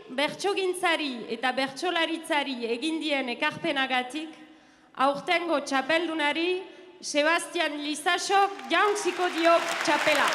Bertsogintzari eta bertsolaritzari egin dien ekarpenagatik, aurtengo txapeldunari Sebastian Lizasok jauntziko dio txapela.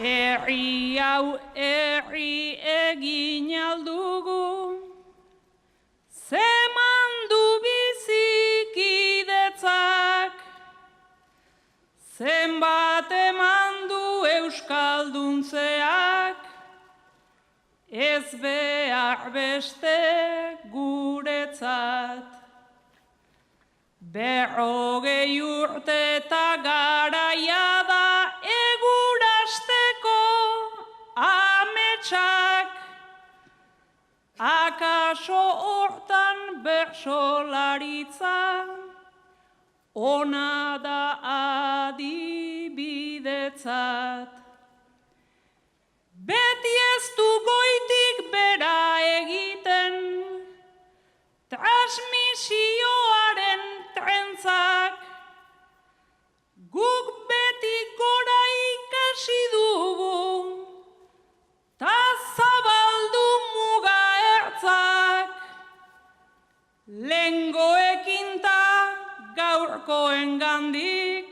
Herri hau herri egin aldugu, zeman du bizikidetzak, zenbat eman du euskalduntzeak, ez behar beste guretzat. 40 urte eta garaia da egurasteko ametsak, akaso hortan bertsolaritza ona da adibidetzat. Beti ez du goitik bera egiten, transmisioaren trentzak, guk beti gora ikasi dugu, ta zabaldu muga ertzak, lehengoekin ta gaurkoengandik,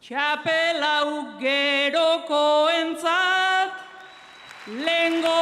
txapelau gerokoentzat, lehengo